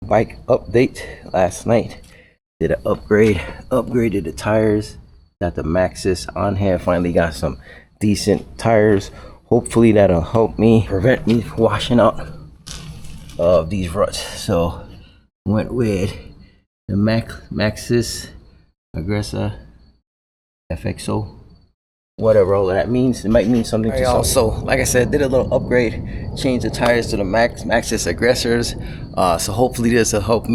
bike update. Last night did an upgraded the tires, got the Maxxis on here, finally got some decent tires. Hopefully that'll help me prevent me washing out of these ruts. So went with the Maxxis Aggressa FXO, whatever all of that means. It might mean something to y'all. So like I said, did a little upgrade, changed the tires to the Maxxis Aggressors. So hopefully this will help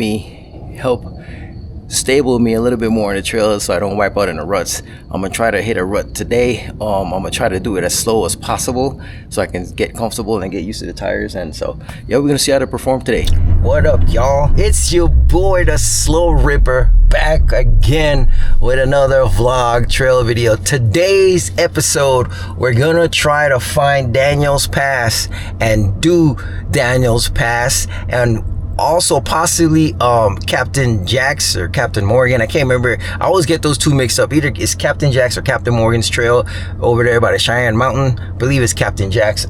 stable me a little bit more in the trail so I don't wipe out in the ruts. I'm gonna try to hit a rut today. I'm gonna try to do it as slow as possible so I can get comfortable and get used to the tires. And so yeah, we're gonna see how to perform today. What up, y'all? It's your boy, the Slo-Ripper, back again with another vlog trail video. Today's episode, we're gonna try to find Daniel's Pass and do Daniel's Pass, and also possibly Captain Jack's or Captain Morgan. I can't remember. I always get those two mixed up. Either it's Captain Jack's or Captain Morgan's trail over there by the Cheyenne Mountain. I believe it's Captain Jack's.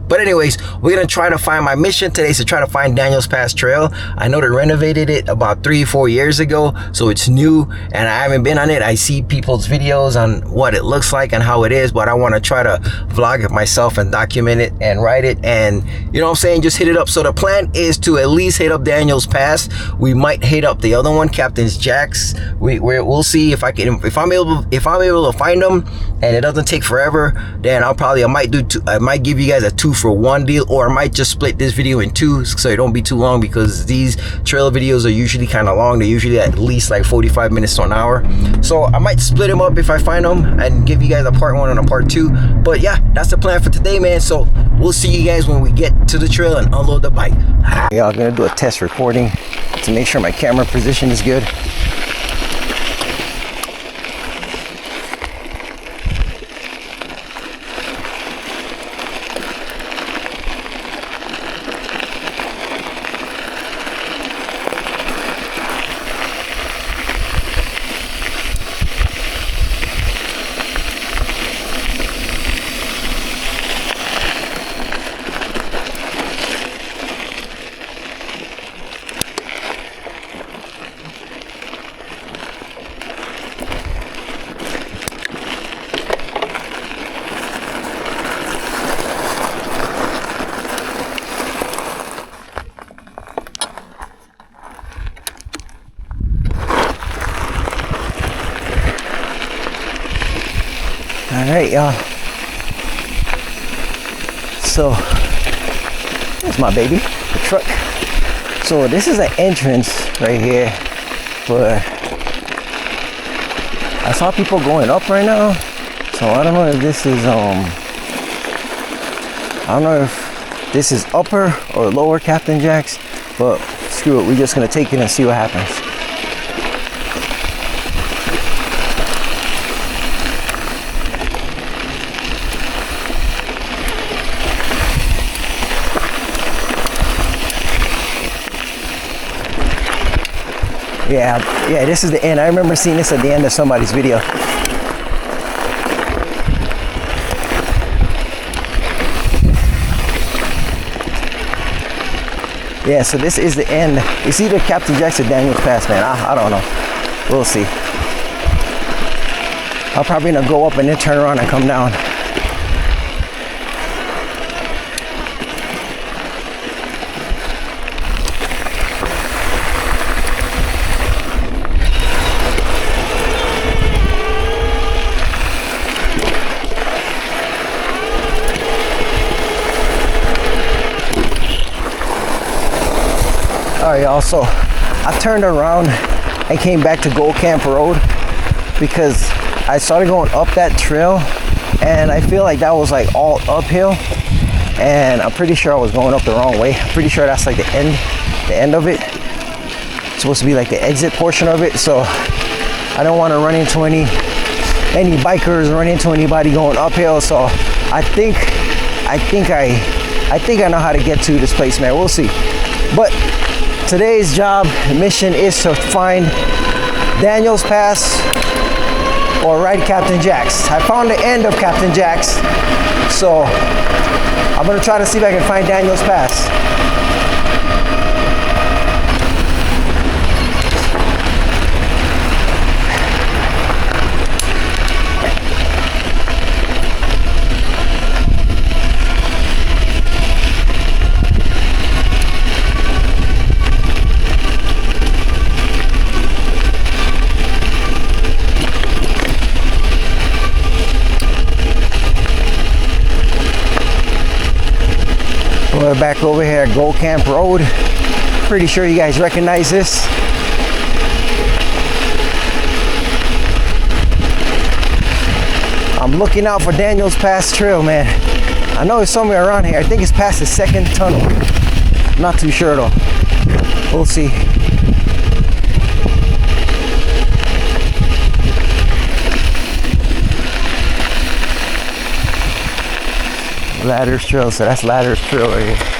But anyways, we're gonna try to find, my mission today is to try to find Daniel's Pass Trail. I know they renovated it about 3-4 years ago, so it's new and I haven't been on it. I see people's videos on what it looks like and how it is, but I want to try to vlog it myself and document it and write it, and you know what I'm saying, just hit it up. So the plan is to at least hit up Daniel's Pass. We might hit up the other one, Captain Jack's. We'll see if I'm able to find them and it doesn't take forever. Then I might give you guys a 2-for-1 deal, or I might just split this video in two so it don't be too long, because these trail videos are usually kind of long. They're usually at least like 45 minutes to an hour, so I might split them up if I find them and give you guys a part 1 and a part 2. But yeah, that's the plan for today, man. So we'll see you guys when we get to the trail and unload the bike. Yeah, I'm gonna do a test recording to make sure my camera position is good. All right, y'all. So there's my baby, the truck. So this is an entrance right here, but I saw people going up right now. So I don't know if this is upper or lower Captain Jack's, but screw it, we're just gonna take it and see what happens. Yeah, this is the end. I remember seeing this at the end of somebody's video. Yeah, so this is the end. It's either Captain Jack's or Daniel's Pass, man. I don't know. We'll see. I'm probably gonna go up and then turn around and come down. Alright, y'all, so I turned around and came back to Gold Camp Road because I started going up that trail and I feel like that was like all uphill, and I'm pretty sure I was going up the wrong way. I'm pretty sure that's like the end of it. It's supposed to be like the exit portion of it, so I don't want to run into any bikers or run into anybody going uphill. So I think I know how to get to this place, man. We'll see. But today's mission is to find Daniel's Pass or ride Captain Jack's. I found the end of Captain Jack's, so I'm gonna try to see if I can find Daniel's Pass. We're back over here at Gold Camp Road. Pretty sure you guys recognize this. I'm looking out for Daniels Pass Trail, man. I know it's somewhere around here. I think it's past the second tunnel. Not too sure though. We'll see. Ladders Trail, so that's Ladders Trail right here.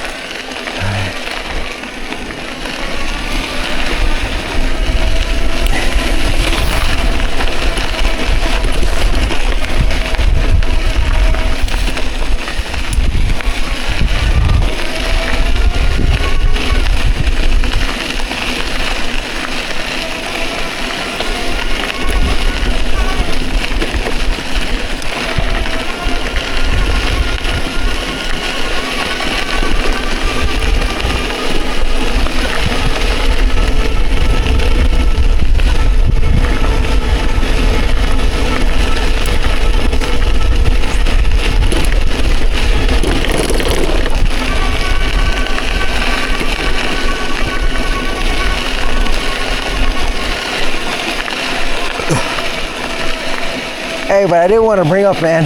Hey, but I didn't want to bring up, man,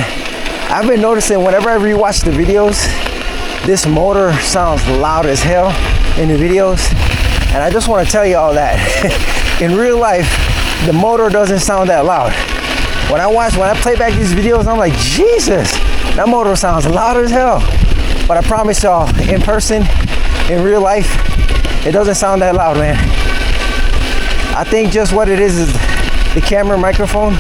I've been noticing whenever I rewatch the videos, this motor sounds loud as hell in the videos. And I just want to tell you all that in real life, the motor doesn't sound that loud. When I play back these videos, I'm like, Jesus, that motor sounds loud as hell. But I promise y'all, in person, in real life, it doesn't sound that loud, man. I think just what it is the camera microphone.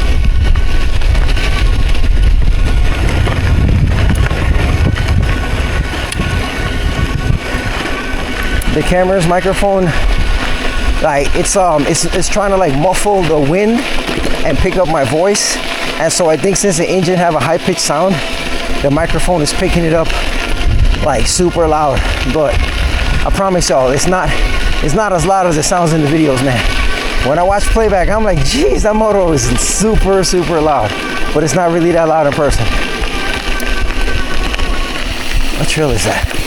The camera's microphone, like it's trying to like muffle the wind and pick up my voice. And so I think since the engine have a high-pitched sound, the microphone is picking it up like super loud. But I promise y'all, it's not as loud as it sounds in the videos, man. When I watch playback, I'm like, geez, that motor is super, super loud. But it's not really that loud in person. What trail is that?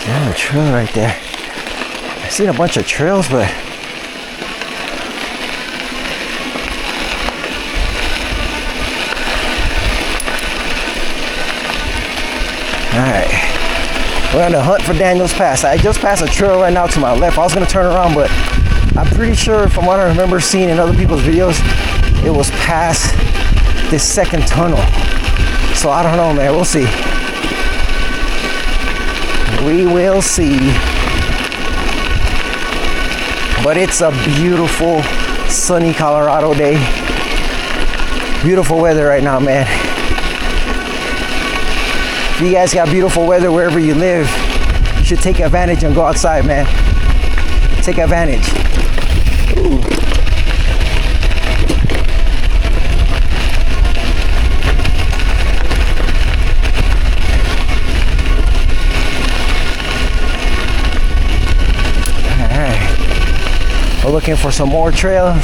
Yeah, a trail right there. I've seen a bunch of trails, but alright. We're on the hunt for Daniels Pass. I just passed a trail right now to my left. I was gonna turn around, but I'm pretty sure from what I remember seeing in other people's videos, it was past this second tunnel. So I don't know, man. We'll see. We will see. But it's a beautiful, sunny Colorado day. Beautiful weather right now, man. If you guys got beautiful weather wherever you live, you should take advantage and go outside, man. Take advantage. Ooh. We're looking for some more trails.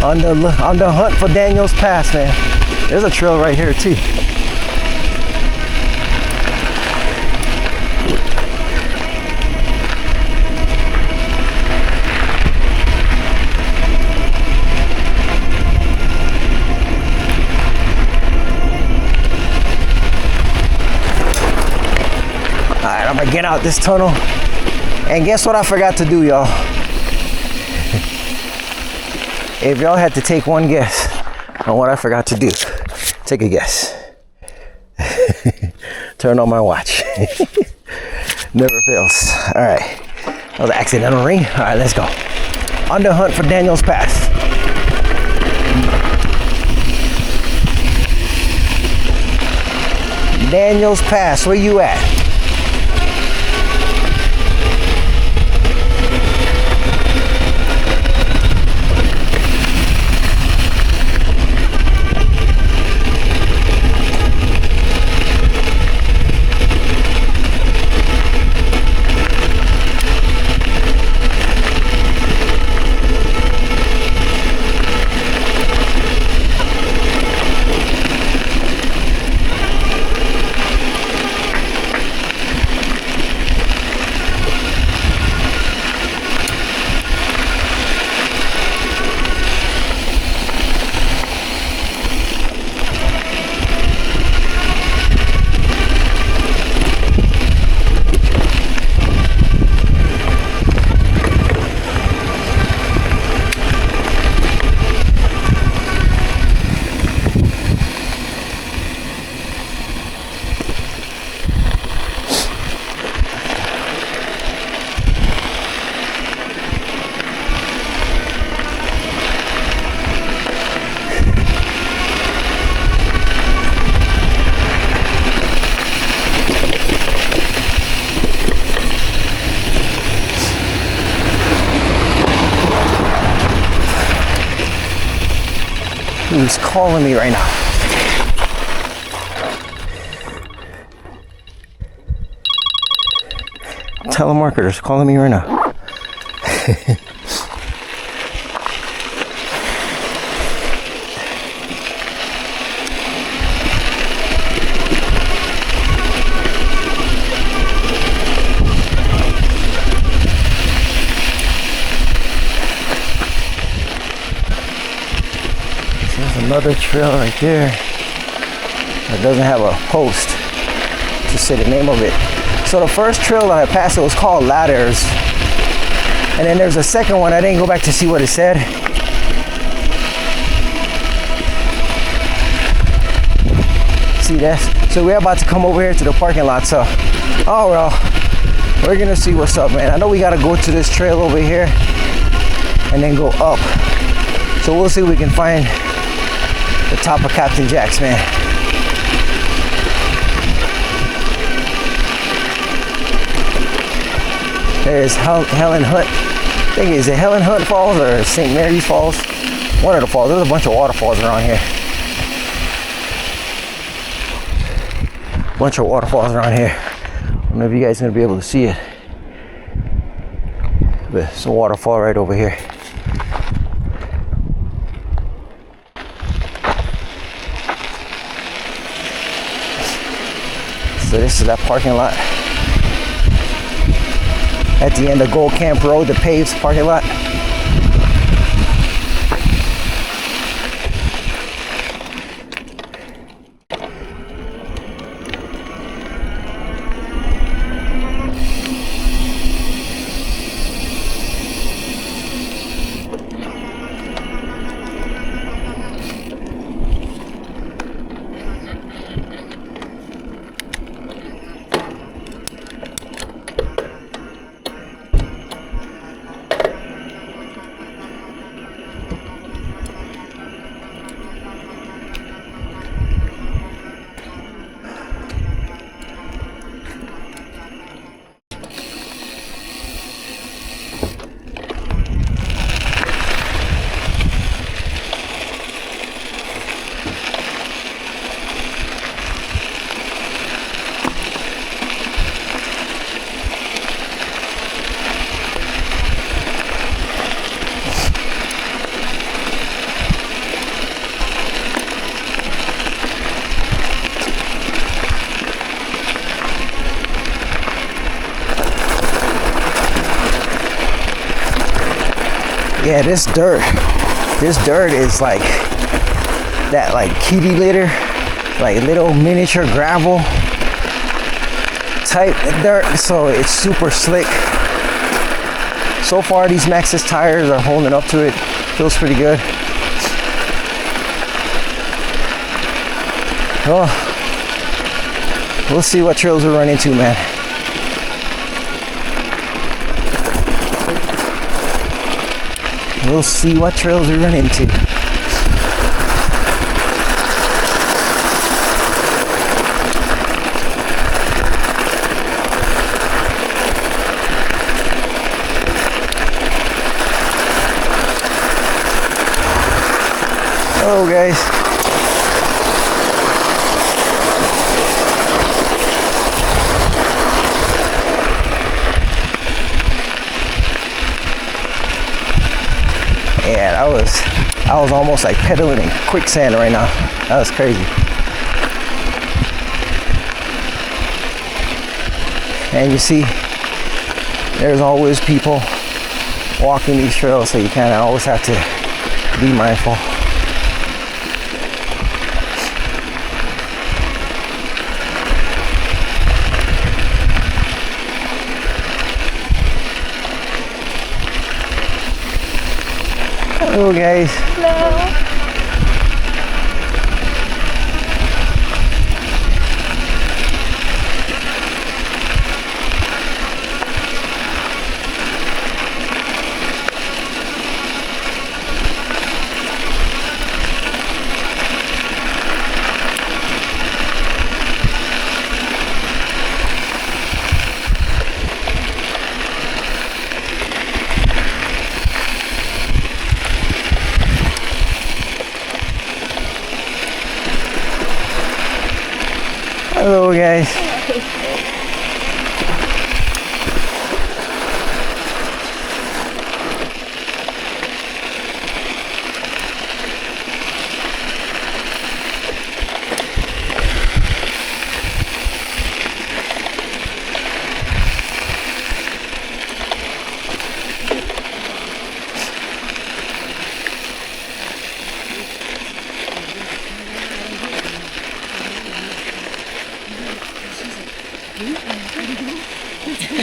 on the hunt for Daniels Pass, man. There's a trail right here too. Alright, I'm gonna get out this tunnel. And guess what I forgot to do, y'all? If y'all had to take one guess on what I forgot to do, take a guess. Turn on my watch. Never fails. All right. That was an accidental ring. All right, let's go. On the hunt for Daniels Pass. Daniels Pass, where you at? who's calling me right now. Telemarketers calling me right now. Another trail right there that doesn't have a post to say the name of it. So the first trail that I passed, it was called Ladders, and then there's a second one. I didn't go back to see what it said. See that? So we're about to come over here to the parking lot. So, oh well, we're gonna see what's up, man. I know we gotta go to this trail over here and then go up. So we'll see if we can find the top of Captain Jack's, man. There's Helen Hunt. I think, is it Helen Hunt Falls or St. Mary's Falls? One of the falls. There's a bunch of waterfalls around here. Bunch of waterfalls around here. I don't know if you guys are gonna be able to see it, but it's a waterfall right over here. So this is that parking lot at the end of Gold Camp Road, the paved parking lot. Yeah, this dirt is like that, like kitty litter, like little miniature gravel type dirt, so it's super slick. So far these Maxxis tires are holding up to it. Feels pretty good. Oh, we'll see what trails we run into, man. We'll see what trails we run into. Hello, guys. Yeah, I was almost like pedaling in quicksand right now. That was crazy. And you see, there's always people walking these trails, so you kind of always have to be mindful. Hello, guys. Hello.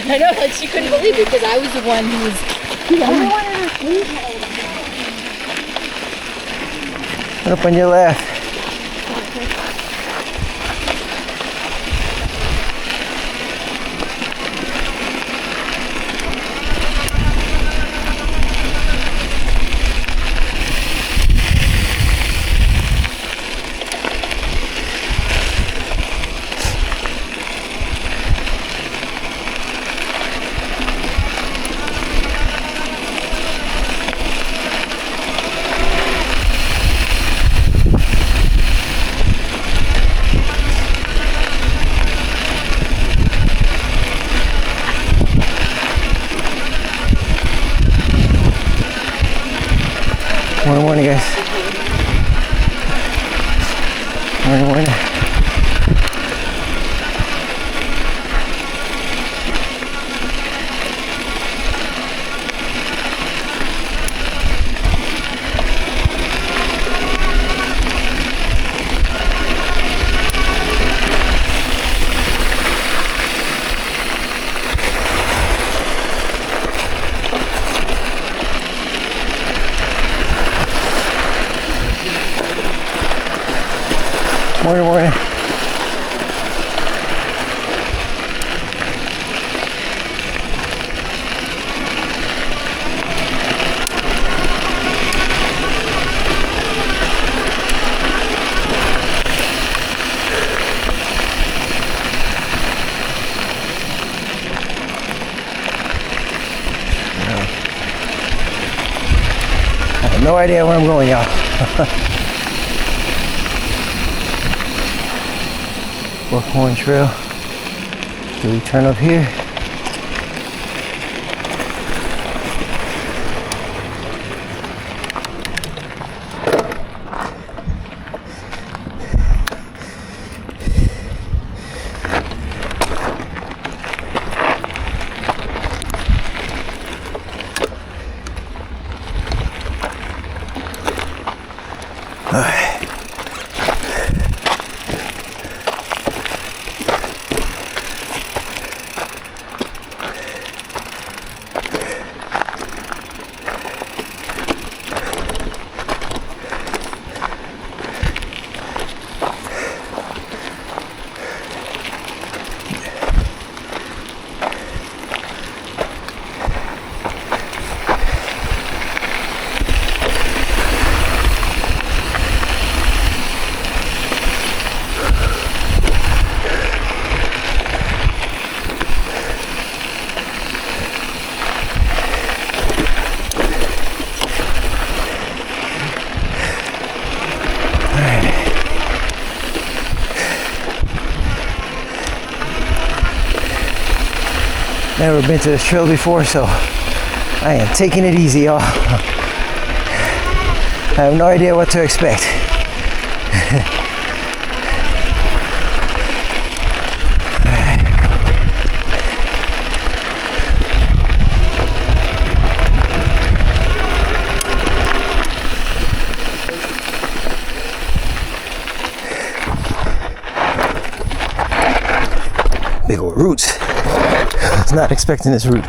I know, like she couldn't believe it because I was the one who was the only one in her sleep. Up on your left. Morning, guys. Morning. Morning. I have no idea where I'm going, y'all. Buckhorn Trail. Do we turn up here? All right. Never been to this trail before, so I am taking it easy, y'all. I have no idea what to expect. Big old roots. I was not expecting this route.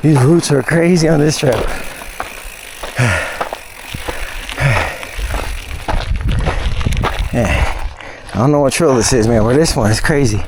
These roots are crazy on this trail. Yeah. I don't know what trail this is, man, but this one is crazy.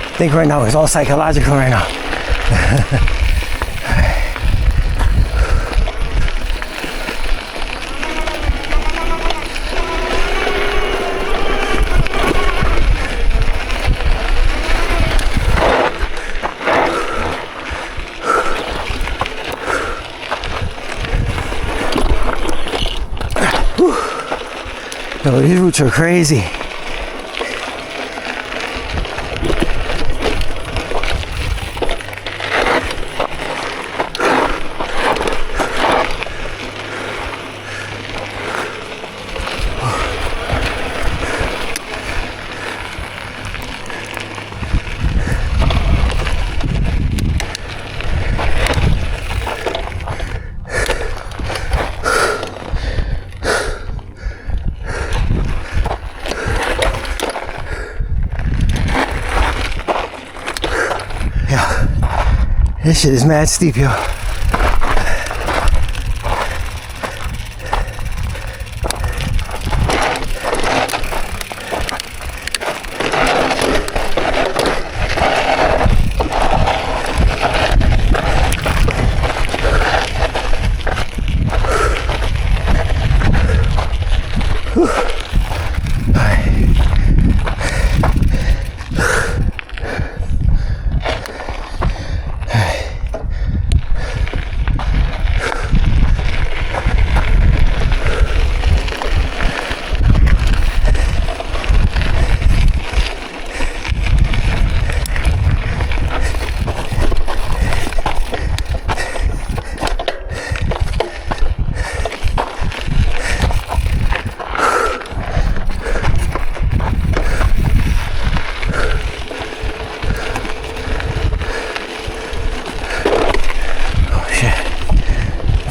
I think right now it's all psychological right now. Yo, these roots are crazy. This shit is mad steep, yo.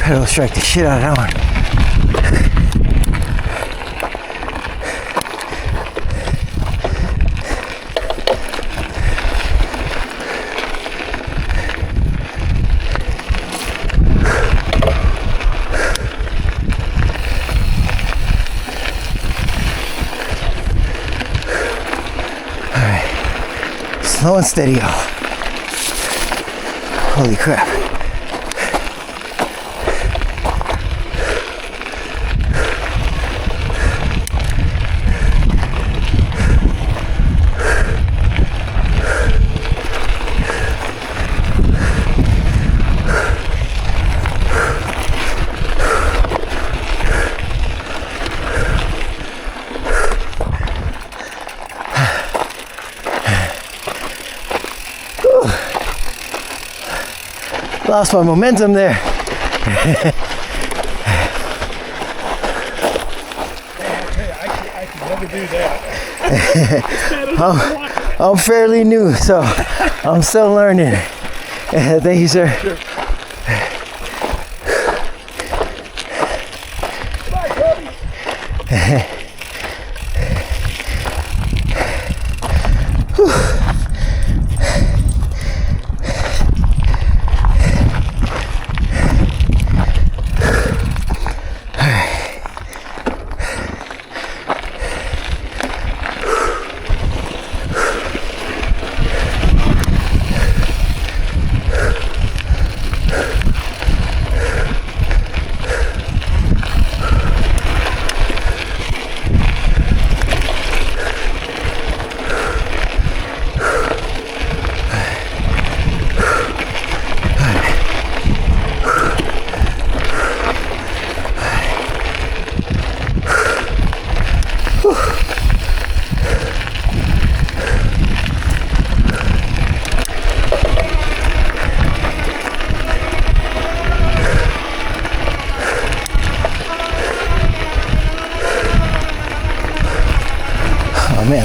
Pedal strike the shit out of that one. Alright. Slow and steady, y'all. Holy crap. Lost my momentum there. I can never do that. I'm fairly new, so I'm still learning. Thank you, sir. Sure. Bye, Cody.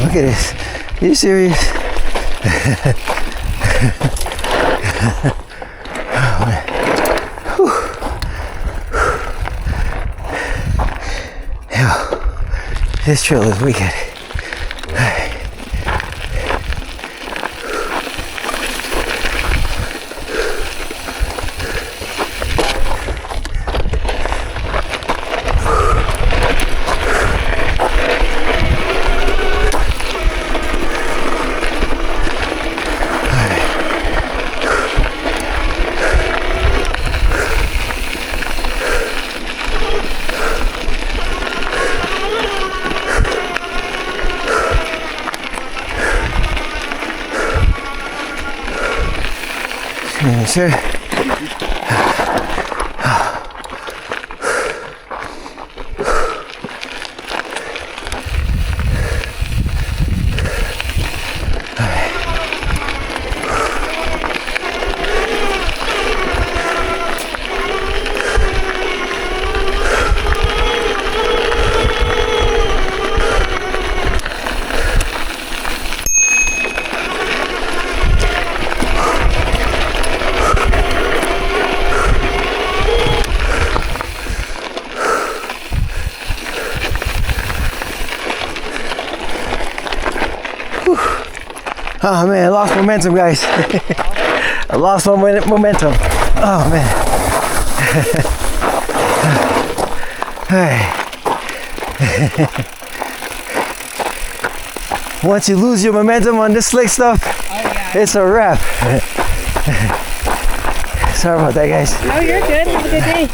Look at this. Are you serious? Oh, man. Whew. Yo, this trail is wicked. Yes, sir. Oh man, I lost momentum, guys. I lost my momentum. Oh man. Once you lose your momentum on this slick stuff, it's a wrap. Sorry about that, guys. Oh, you're good. Have a good day.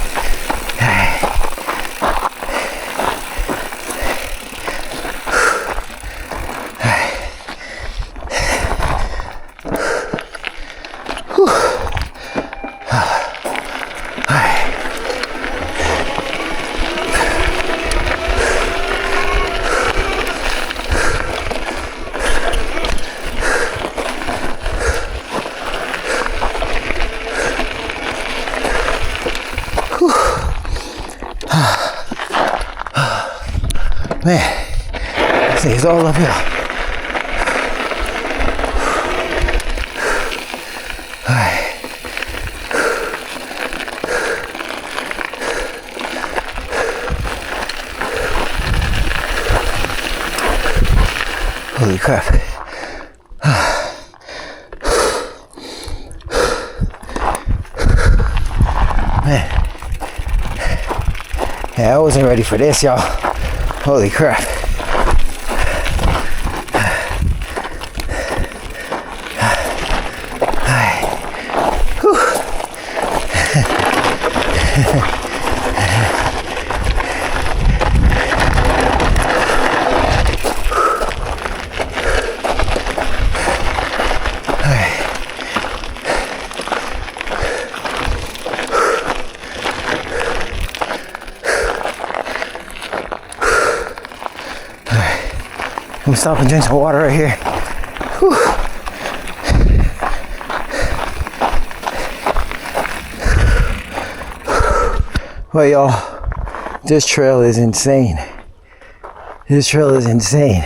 Man, this thing's all uphill. Holy crap. Man. Yeah, I wasn't ready for this, y'all. Holy crap. Let me stop and drink some water right here. Whew. Well, y'all, this trail is insane. This trail is insane.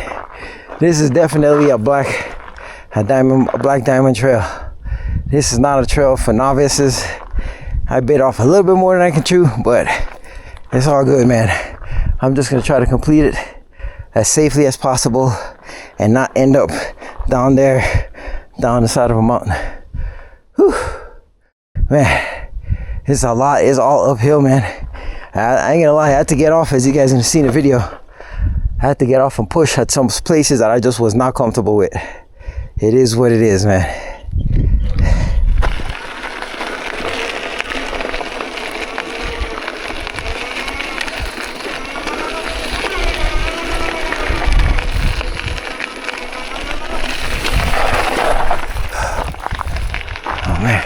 This is definitely a black diamond trail. This is not a trail for novices. I bit off a little bit more than I can chew, but it's all good, man. I'm just gonna try to complete it as safely as possible and not end up down there, down the side of a mountain. Whew. Man, it's a lot. It's all uphill, man. I ain't gonna lie, I had to get off, as you guys can see in the video. I had to get off and push at some places that I just was not comfortable with. It is what it is, man. Oh man.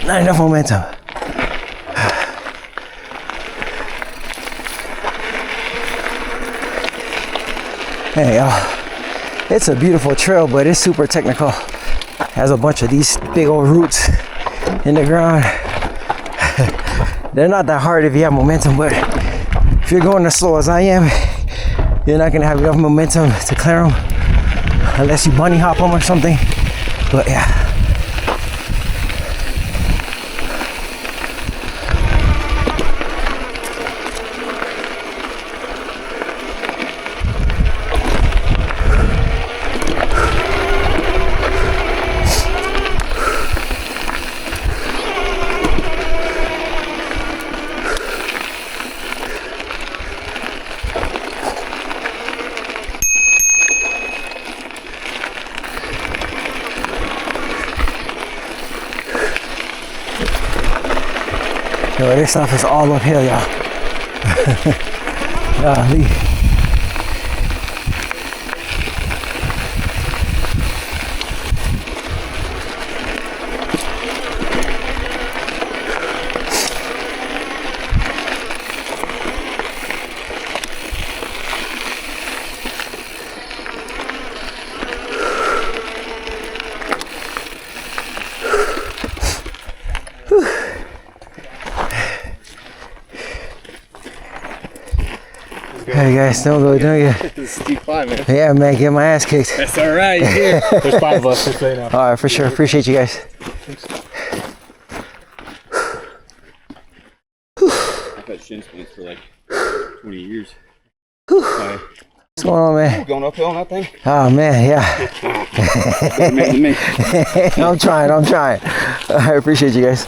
Not enough momentum. Hey, it's a beautiful trail, but it's super technical. Has a bunch of these big old roots in the ground. They're not that hard if you have momentum, but if you're going as slow as I am, you're not gonna have enough momentum to clear them unless you bunny hop them or something. But yeah. Yo, this stuff is all uphill, y'all. Golly. Hey guys, don't go doing it. This is steep climb, man. Yeah, man, get my ass kicked. That's all right. You're here. There's 5 of us. Just so you know. All right, for sure. Appreciate you guys. I've had shin splints for like 20 years. What's going on, man? Going uphill on that thing? Oh man, yeah. I'm trying. I appreciate you guys.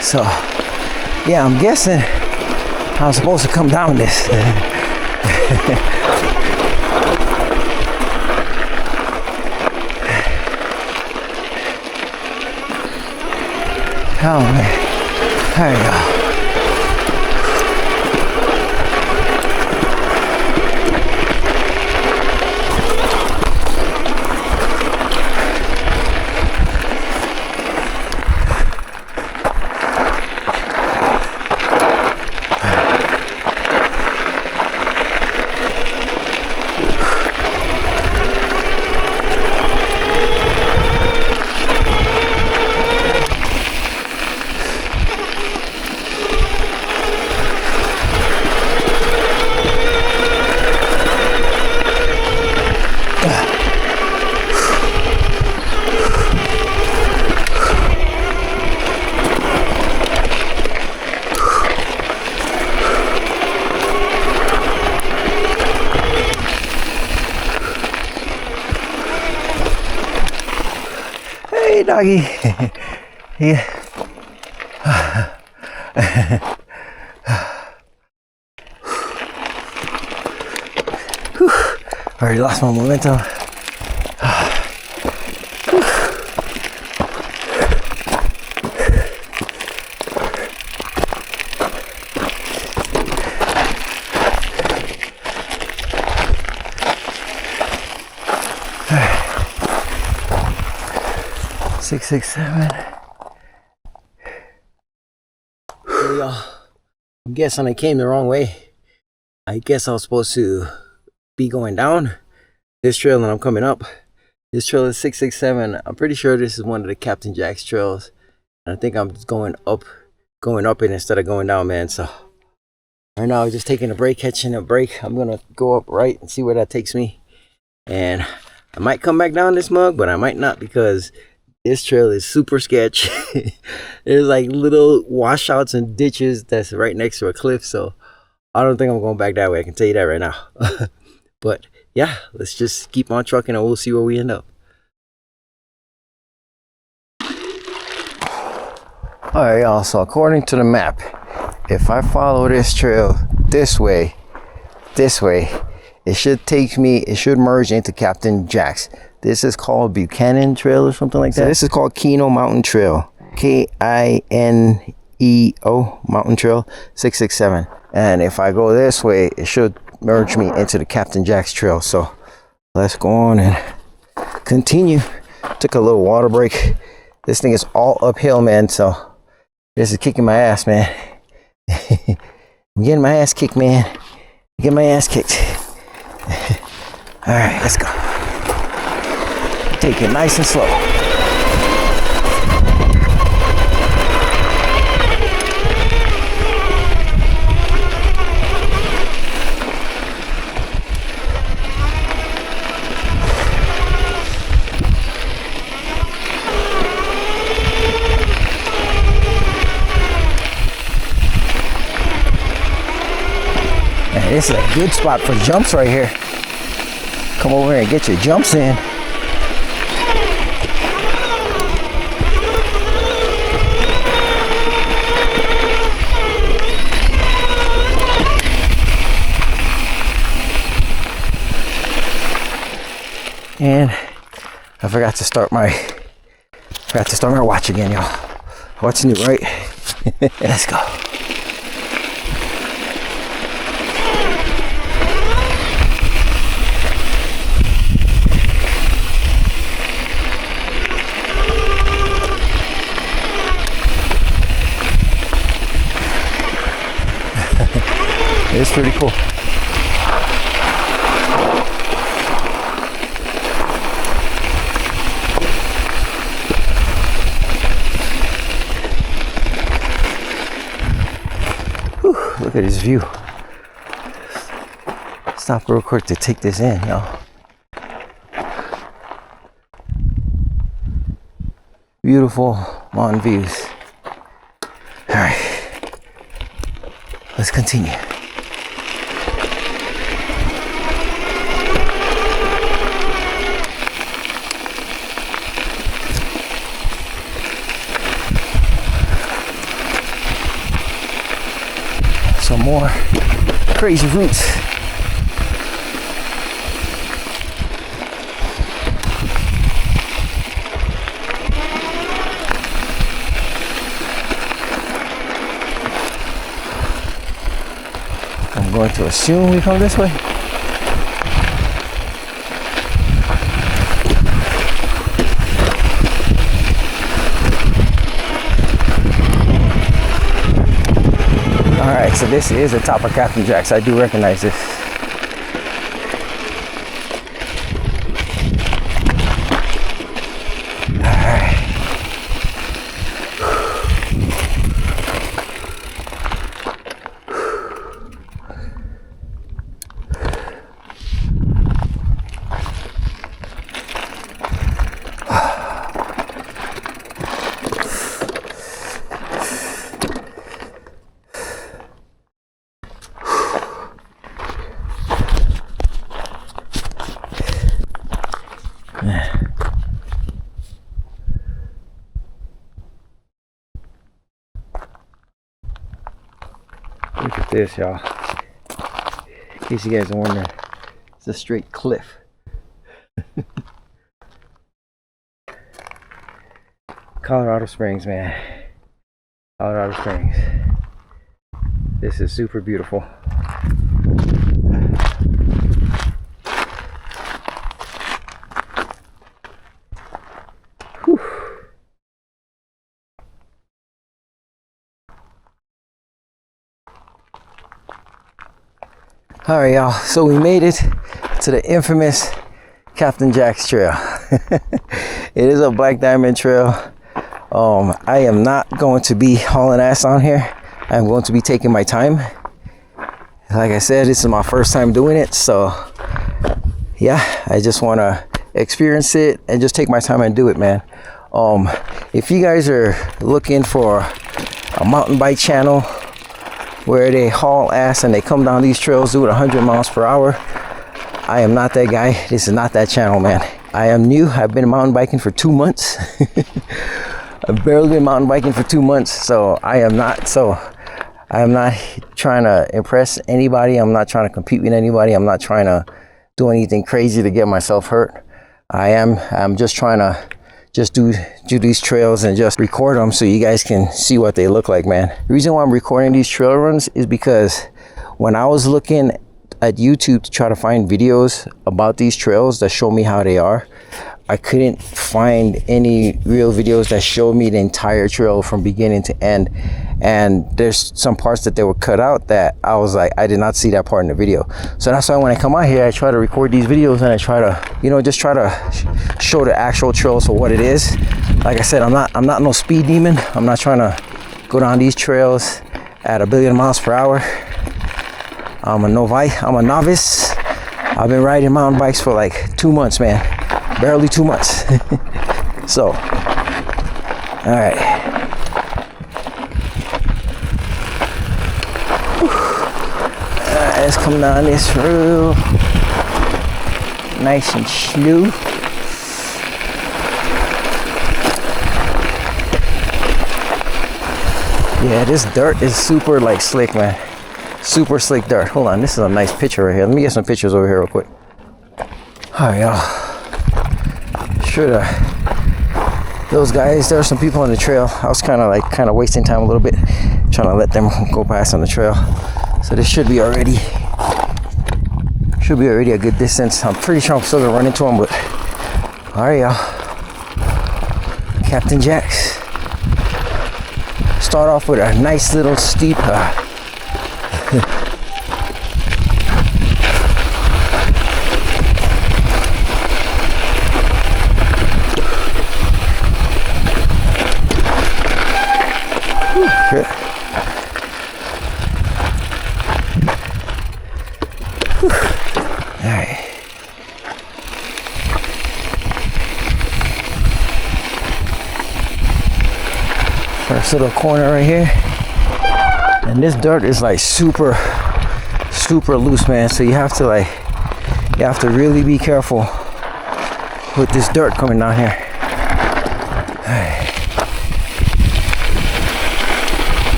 So, yeah, I'm guessing I'm supposed to come down this. Oh man, there you go. Hey, doggy. Yeah. Already lost my momentum. 667. Here we go. I'm guessing I came the wrong way. I guess I was supposed to be going down this trail and I'm coming up. This trail is 667. I'm pretty sure this is one of the Captain Jack's trails. And I think I'm just going up it instead of going down, man. So right now I'm just taking a break, catching a break. I'm gonna go up right and see where that takes me. And I might come back down this mug, but I might not, because this trail is super sketch. There's like little washouts and ditches that's right next to a cliff, so I don't think I'm going back that way. I can tell you that right now. But yeah, let's just keep on trucking and we'll see where we end up. Alright y'all, so according to the map, if I follow this trail this way, it should take me, it should merge into Captain Jack's. This is called Buckhorn Trail or something like that. So this is called Kino Mountain Trail. K-I-N-E-O Mountain Trail 667. and if I go this way, it should merge me into the Captain Jack's trail. So let's go on and continue. Took a little water break. This thing is all uphill, man, so this is kicking my ass, man. I'm getting my ass kicked, man. Getting my ass kicked. All right, let's go. Take it nice and slow. Man, this is a good spot for jumps right here. Come over here and get your jumps in. And I forgot to start my watch again, y'all. What's new, right? Let's go. It's pretty cool. Whew, look at this view. Stop real quick to take this in, y'all. Beautiful mountain views. All right, let's continue. Some more crazy roots. I'm going to assume we come this way. Alright, so this is the top of Captain Jack's. I do recognize this. Alright. Look at this, y'all. In case you guys are wondering, it's a straight cliff. Colorado Springs, man. Colorado Springs. This is super beautiful. Whew. All right, y'all, so we made it to the infamous Captain Jack's Trail. It is a black diamond trail. I am not going to be hauling ass on here. I'm going to be taking my time. Like I said, this is my first time doing it, so yeah, I just want to experience it and just take my time and do it, man. If you guys are looking for a mountain bike channel where they haul ass and they come down these trails doing 100 miles per hour, I am not that guy. This is not that channel, man. I am new. I've been mountain biking for 2 months. I've barely been mountain biking for 2 months, so I am not trying to impress anybody. I'm not trying to compete with anybody. I'm not trying to do anything crazy to get myself hurt. I'm just trying to just do these trails and just record them so you guys can see what they look like, man. The reason why I'm recording these trail runs is because when I was looking at YouTube to try to find videos about these trails that show me how they are, I couldn't find any real videos that showed me the entire trail from beginning to end. And there's some parts that they were cut out that I was like, I did not see that part in the video. So that's why when I come out here, I try to record these videos and I try to, you know, just try to show the actual trails for what it is. Like I said, I'm not no speed demon. I'm not trying to go down these trails at 1 billion miles per hour. I'm a novice. I've been riding mountain bikes for like 2 months, man. Barely 2 months. So, all right. Let's come down this road. Nice and slow. Yeah, this dirt is super like slick, man. Super slick dirt. Hold on, this is a nice picture right here. Let me get some pictures over here real quick. All right, y'all. Sure, those guys, there are some people on the trail. I was kind of wasting time a little bit, trying to let them go past on the trail. So this should be already a good distance. I'm pretty sure I'm still gonna run into them, but all right, y'all. Captain Jack's. Start off with a nice little steep good. All right. First little corner right here. And this dirt is like super loose, man. So you have to really be careful with this dirt coming down here. All right.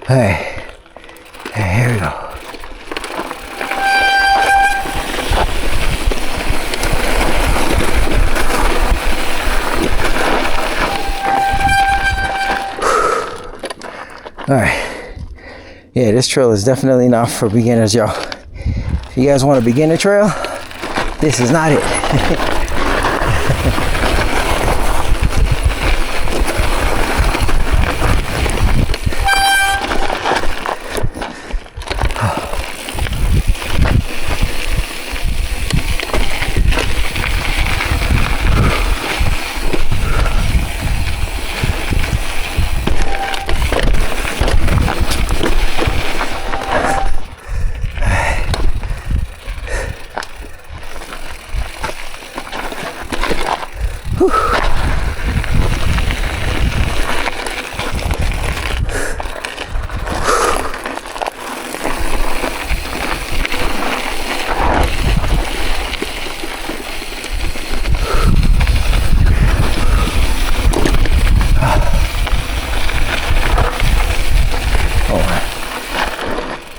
Hey, here we go. All right. Yeah, this trail is definitely not for beginners, y'all. If you guys want a beginner trail, this is not it.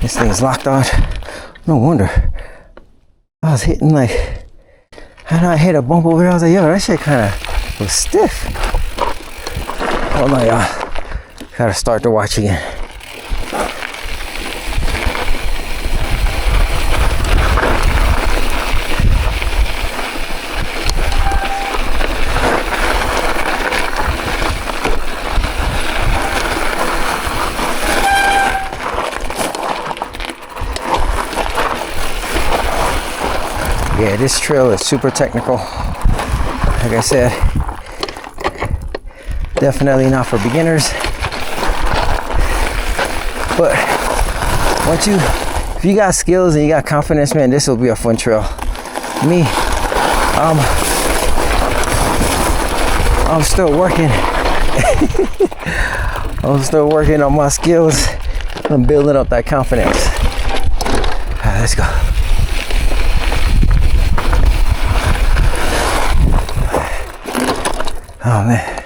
This thing's locked on. No wonder. I was hitting like, I know I hit a bump over here. I was like, yo, that shit kind of was stiff. Oh no, y'all. Gotta start the watch again. Yeah, this trail is super technical. Like I said, definitely not for beginners. But if you got skills and you got confidence, man, this will be a fun trail. Me, I'm still working. I'm still working on my skills. I'm building up that confidence. All right, let's go. Oh man.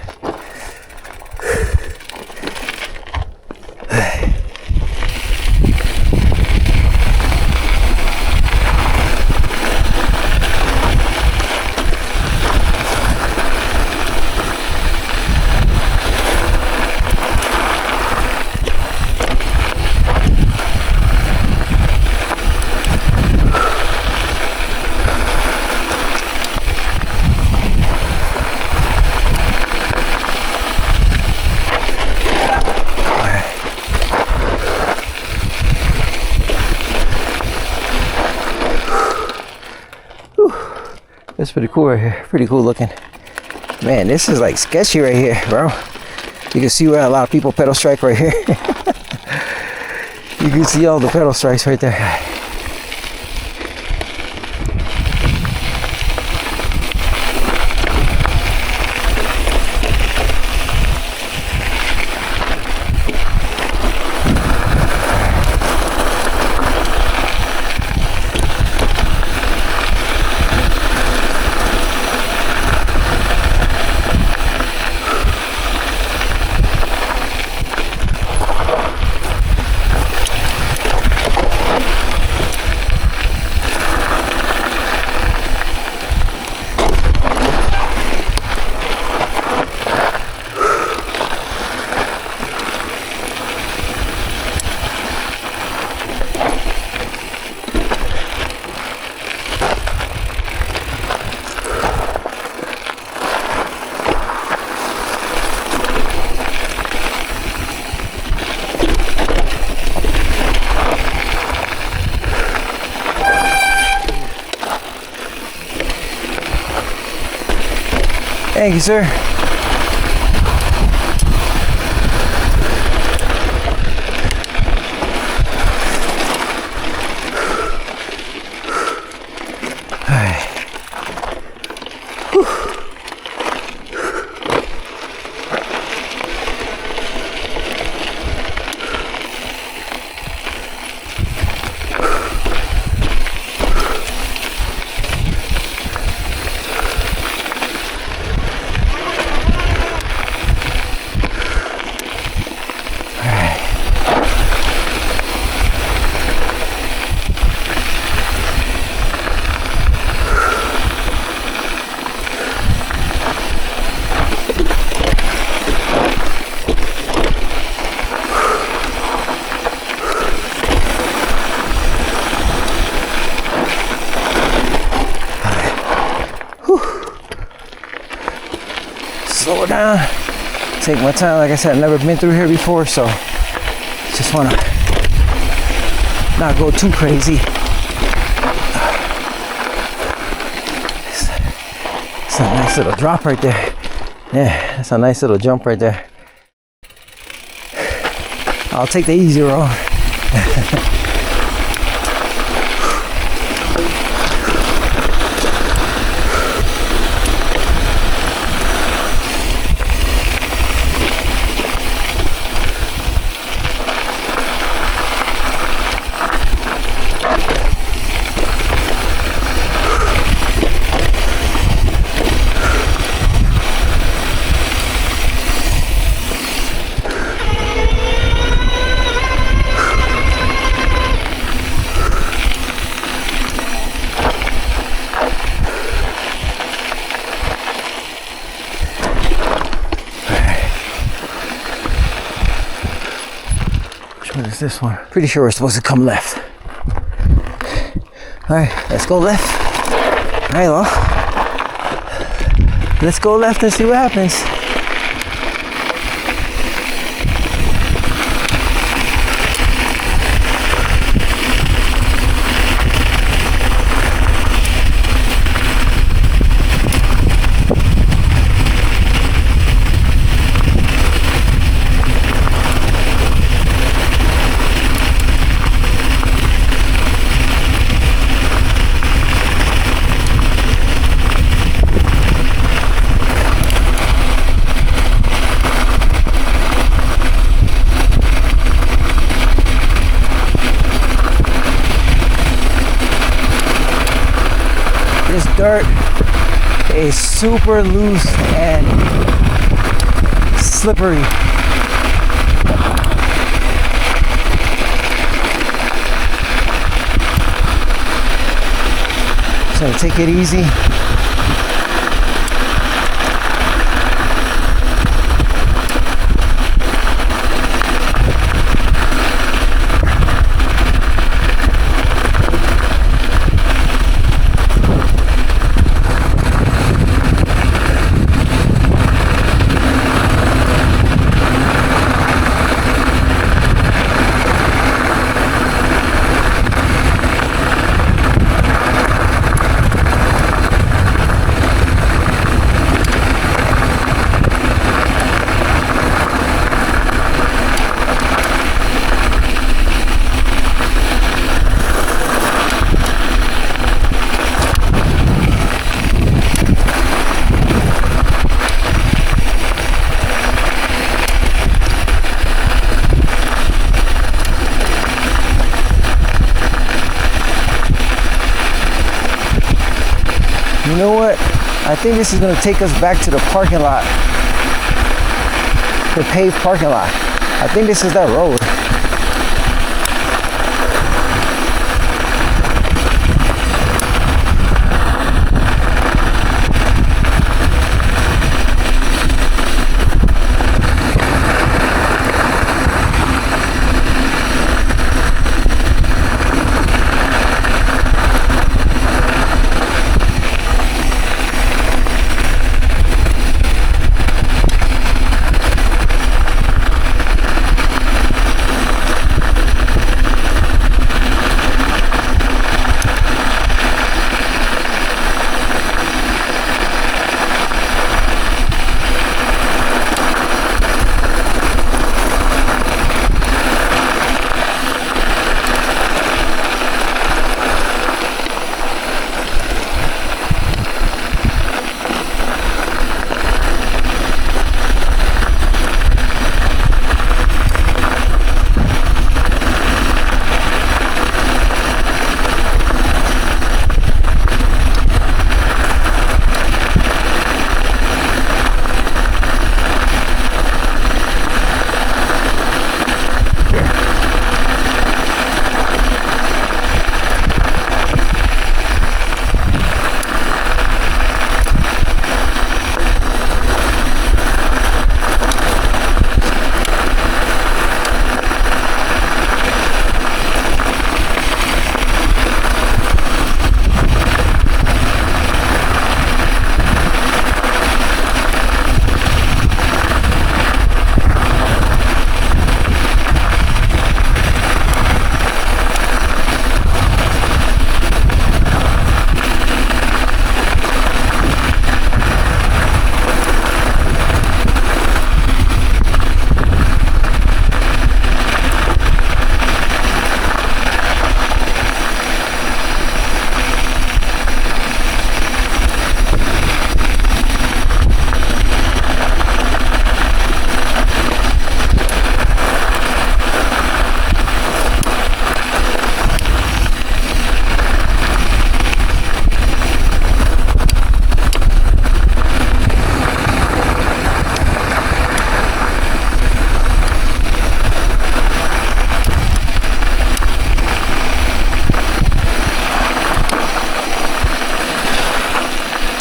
That's pretty cool right here. Pretty cool looking. Man, this is like sketchy right here, bro. You can see where a lot of people pedal strike right here. You can see all the pedal strikes right there. Thank you, sir. Slow it down, take my time. Like I said, I've never been through here before, so just want to not go too crazy. It's a nice little drop right there. Yeah, that's a nice little jump right there. I'll take the easy road. What is this one? Pretty sure we're supposed to come left. Alright, let's go left. Alright, well, let's go left and see what happens. This dirt is super loose and slippery. So take it easy. know what? I think this is gonna take us back to the parking lot. The paved parking lot. I think this is that road.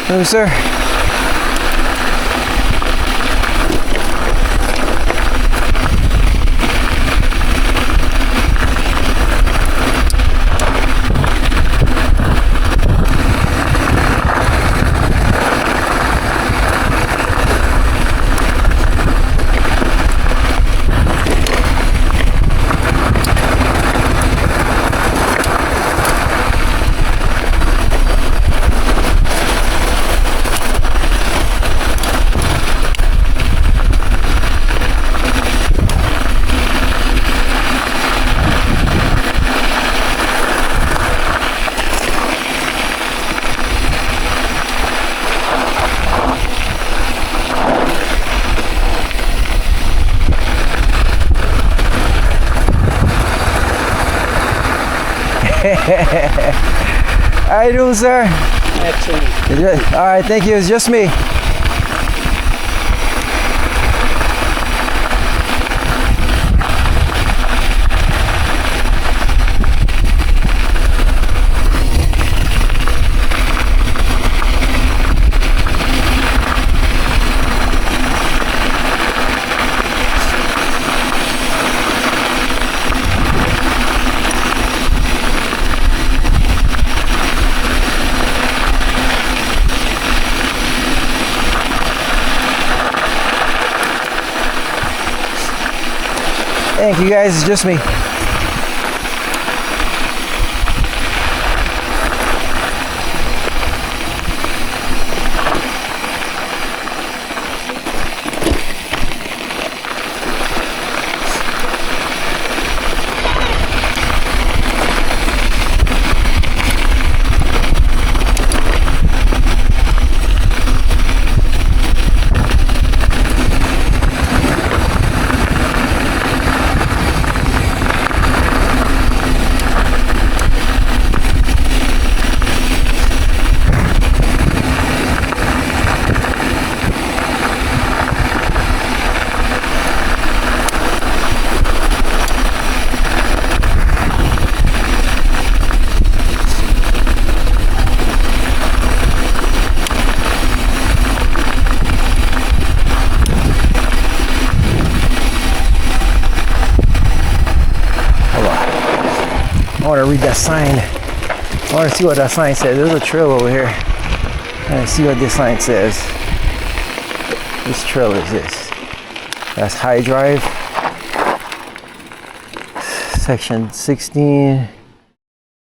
No, sir. How you doing, sir? Excellent. All right, thank you. It's just me. Thank you guys, it's just me. want to read that sign. I want to see what that sign says. There's a trail over here. Let's see what this sign says. Which trail is this? That's High Drive. Section 16.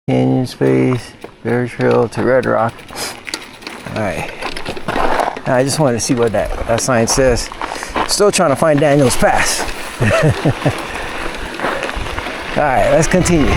Canyon Space. Bear Trail to Red Rock. Alright. I just wanted to see what that sign says. Still trying to find Daniel's Pass. Alright, let's continue.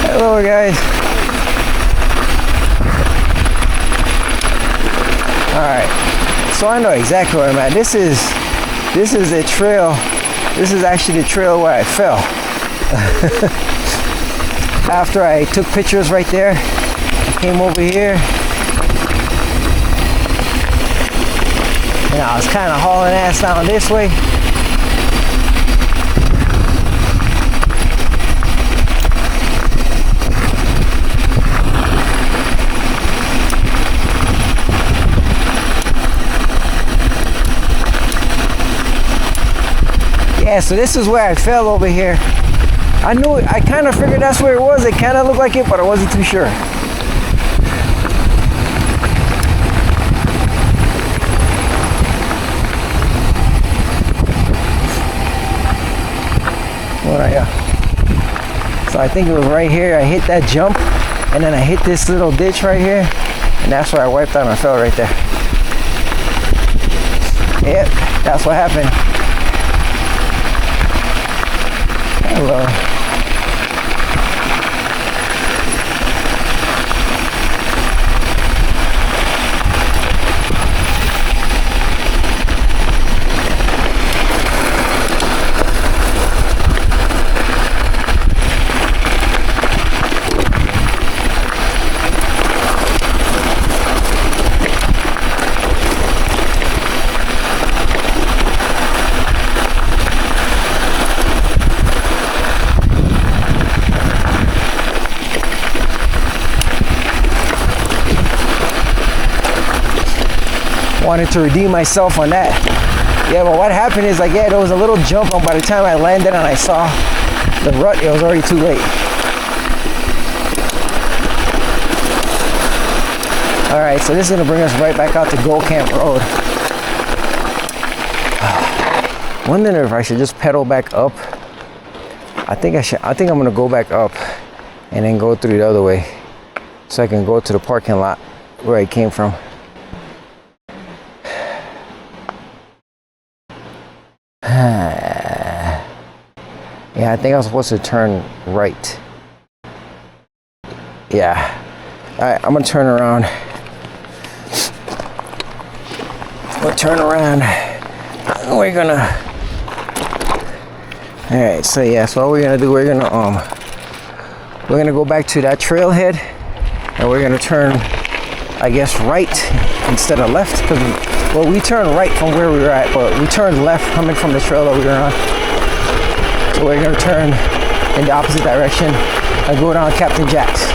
Hello guys. Alright, so I know exactly where I'm at. This is a trail. This is actually the trail where I fell. After I took pictures right there, I came over here and I was kind of hauling ass down this way. Yeah, so this is where I fell over here. I knew it, I kind of figured that's where it was. It kind of looked like it, but I wasn't too sure. So I think it was right here. I hit that jump, and then I hit this little ditch right here, and that's where I wiped out and I fell right there. Yep, that's what happened. Hello. Wanted to redeem myself on that. Yeah, but what happened is, like, yeah, there was a little jump, and by the time I landed and I saw the rut, it was already too late. All right, so this is gonna bring us right back out to Gold Camp Road. Wondering if I should just pedal back up. I think I'm gonna go back up and then go through the other way, so I can go to the parking lot where I came from. Yeah, I think I was supposed to turn right. Yeah. All right, I'm gonna turn around. We'll turn around. We're gonna. All right. So yeah. So what we're gonna do? We're gonna go back to that trailhead, and we're gonna turn, I guess, right instead of left, because well, we turned right from where we were at, but we turned left coming from the trail that we were on. So we're gonna turn in the opposite direction and go down Captain Jack's.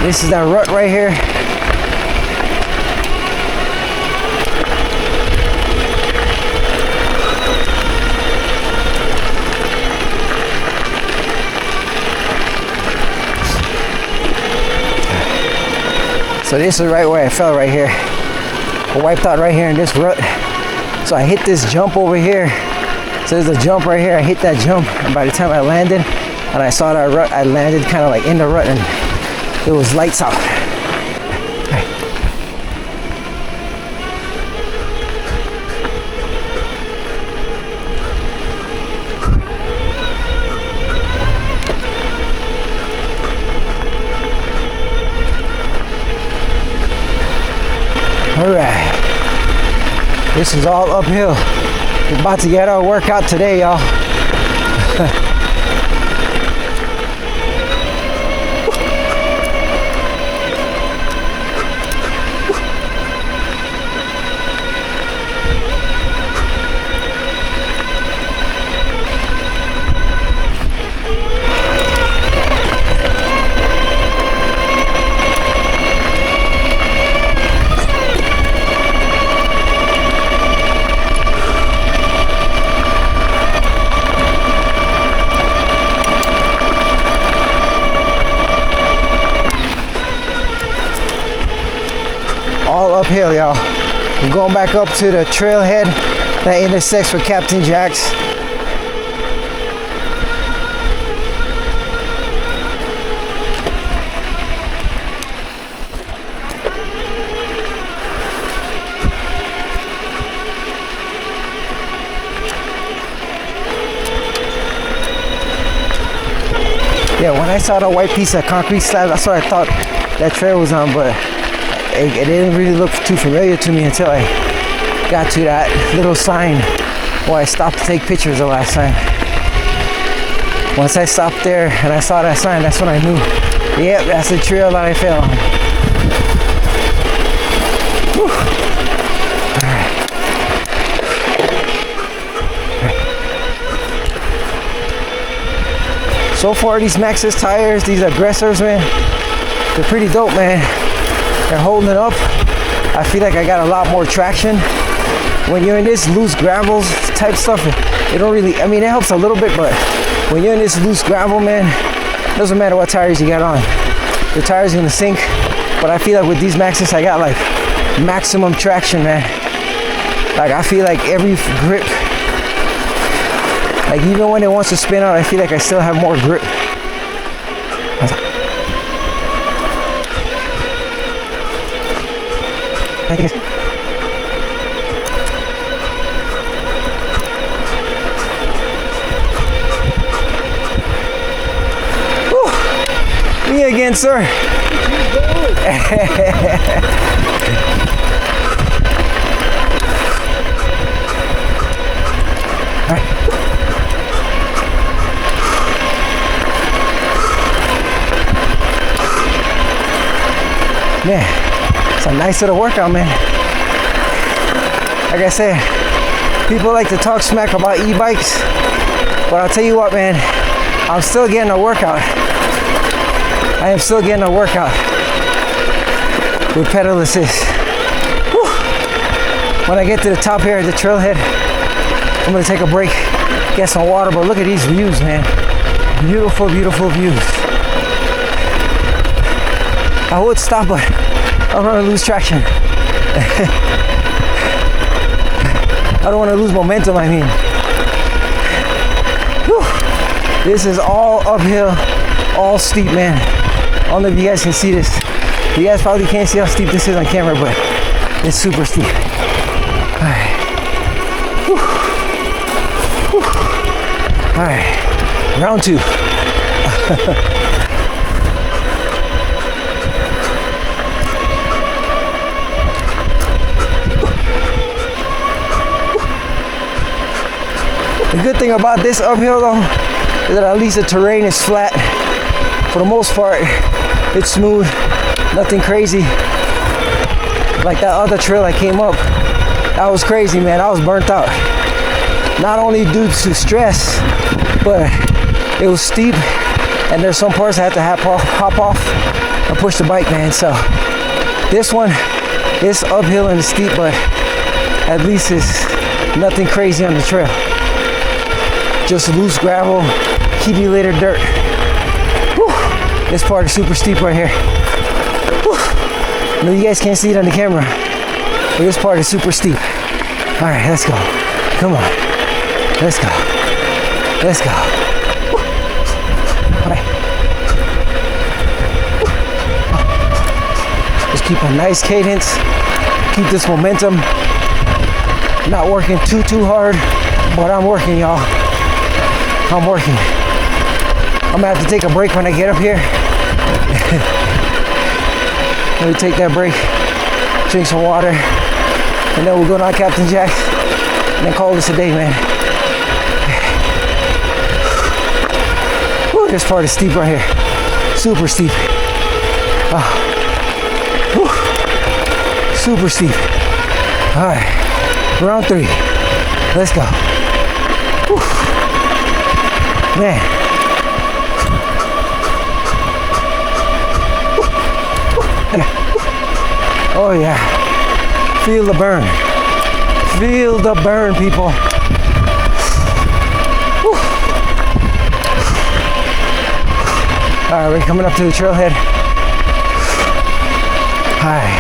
this is that rut right here. So this is right where I fell right here. I wiped out right here in this rut. So I hit this jump over here. So there's a jump right here. I hit that jump, and by the time I landed and I saw that rut, I landed kind of like in the rut, and it was lights out. All right, this is all uphill. We're about to get our workout today, y'all. All uphill, y'all. We're going back up to the trailhead that intersects with Captain Jack's. Yeah, when I saw the white piece of concrete slab, that's what I thought that trail was on, but it didn't really look too familiar to me until I got to that little sign where I stopped to take pictures the last time. Once I stopped there and I saw that sign, that's when I knew, yep, that's the trail that I fell on. Whew. All right. So far, these Maxxis tires, these aggressors, man, they're pretty dope, man. They're holding it up. I feel like I got a lot more traction. When you're in this loose gravels type stuff, it don't really, I mean, it helps a little bit, but when you're in this loose gravel, man, doesn't matter what tires you got on. The tire's gonna sink, but I feel like with these Maxxis, I got like maximum traction, man. Like I feel like every grip, like even when it wants to spin out, I feel like I still have more grip. Whew. Me again, sir. Yeah, it's a nice little workout, man. Like I said, people like to talk smack about e-bikes, but I'll tell you what, man, I'm still getting a workout. I am still getting a workout with pedal assist. Whew. When I get to the top here at the trailhead, I'm gonna take a break, get some water, but look at these views, man. Beautiful, beautiful views. I would stop, but I'm gonna lose traction. I don't want to lose momentum, I mean. Whew. This is all uphill, all steep, man. I don't know if you guys can see this. You guys probably can't see how steep this is on camera, but it's super steep. All right. Whew. Whew. All right, round two. The good thing about this uphill though is that at least the terrain is flat. For the most part, it's smooth, nothing crazy. Like that other trail I came up, that was crazy, man. I was burnt out. Not only due to stress, but it was steep and there's some parts I had to hop off I push the bike, man. So this one is uphill and steep, but at least it's nothing crazy on the trail. Just loose gravel, keep you later dirt. Whew. This part is super steep right here. Whew. I know you guys can't see it on the camera, but this part is super steep. All right, let's go. Come on. Let's go. Let's go. Whew. All right. Just keep a nice cadence. Keep this momentum. Not working too hard, but I'm working, y'all. I'm working. I'm gonna have to take a break when I get up here. Let me take that break, drink some water, and then we'll go down Captain Jack and then call this a day, man. Whew, this part is steep right here. Super steep. Whew, super steep. All right, round 3. Let's go. Whew. Man. Oh yeah. Feel the burn. Feel the burn, people. Whew. All right, we're coming up to the trailhead. Hi.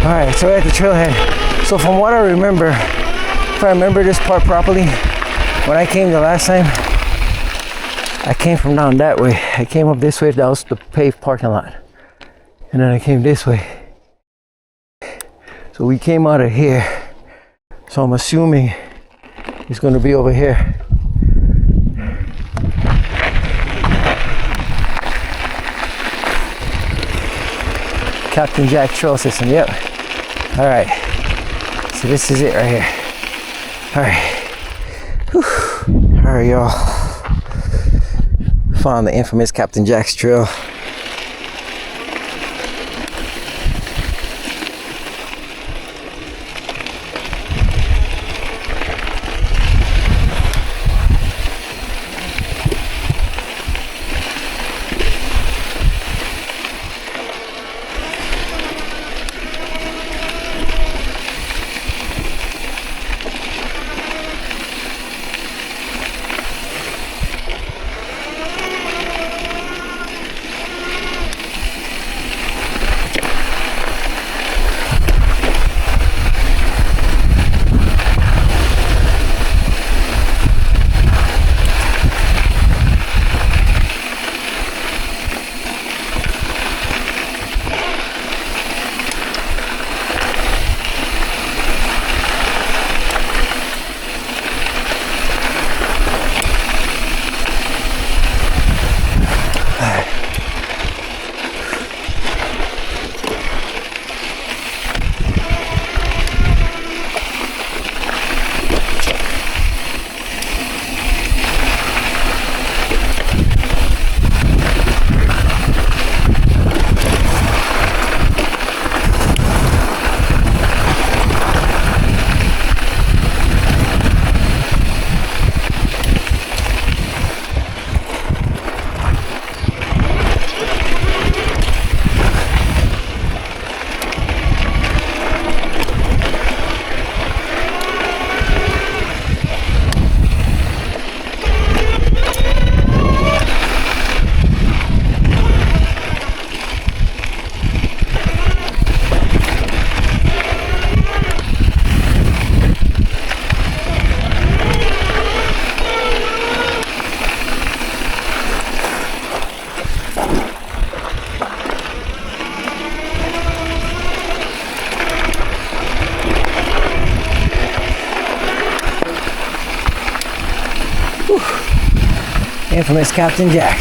All right, so we're at the trailhead. So from what I remember, if I remember this part properly, when I came the last time, I came from down that way. I came up this way, that was the paved parking lot. And then I came this way. So we came out of here. So I'm assuming it's gonna be over here. Captain Jack trail system, yep. All right, so this is it right here. All right, whew. All right, y'all. Found the infamous Captain Jack's trail. Infamous Captain Jack.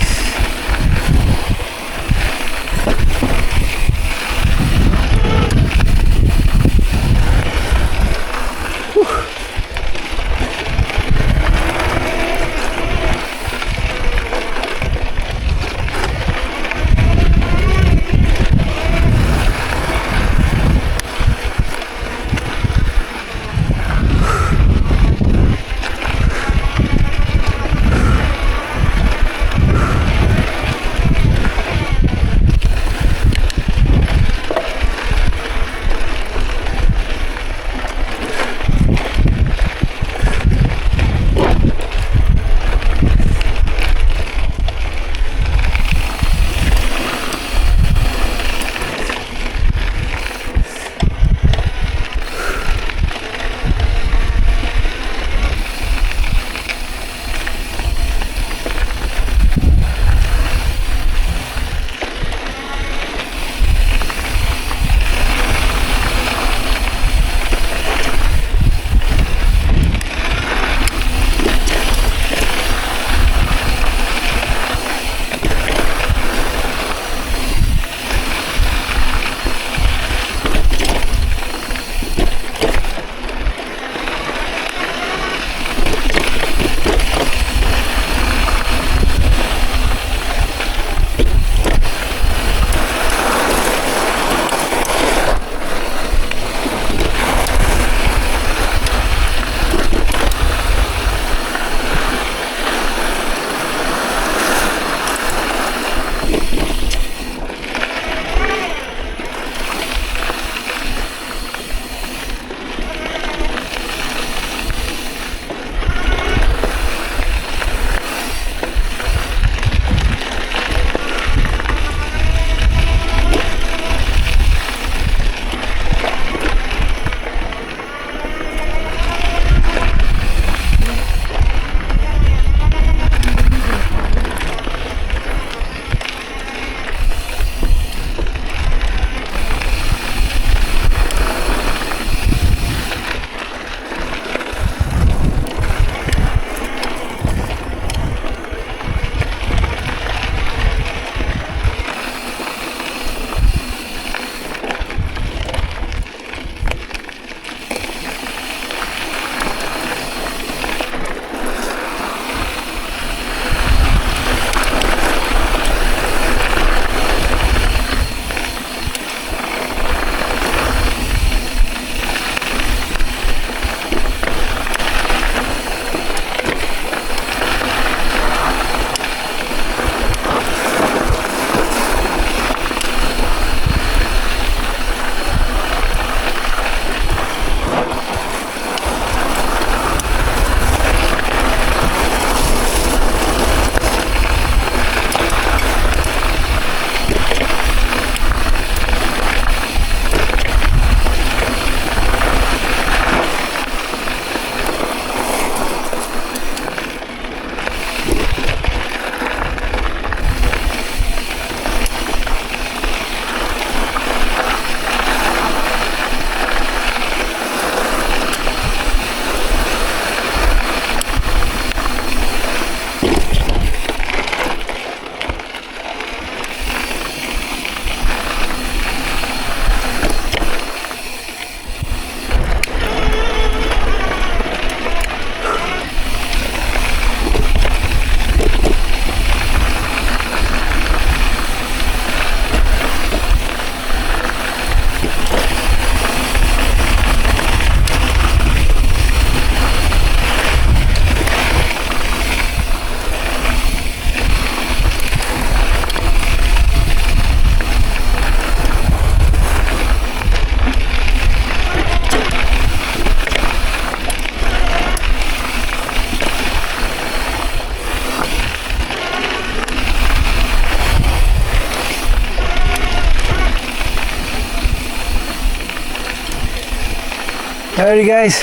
Alrighty, guys.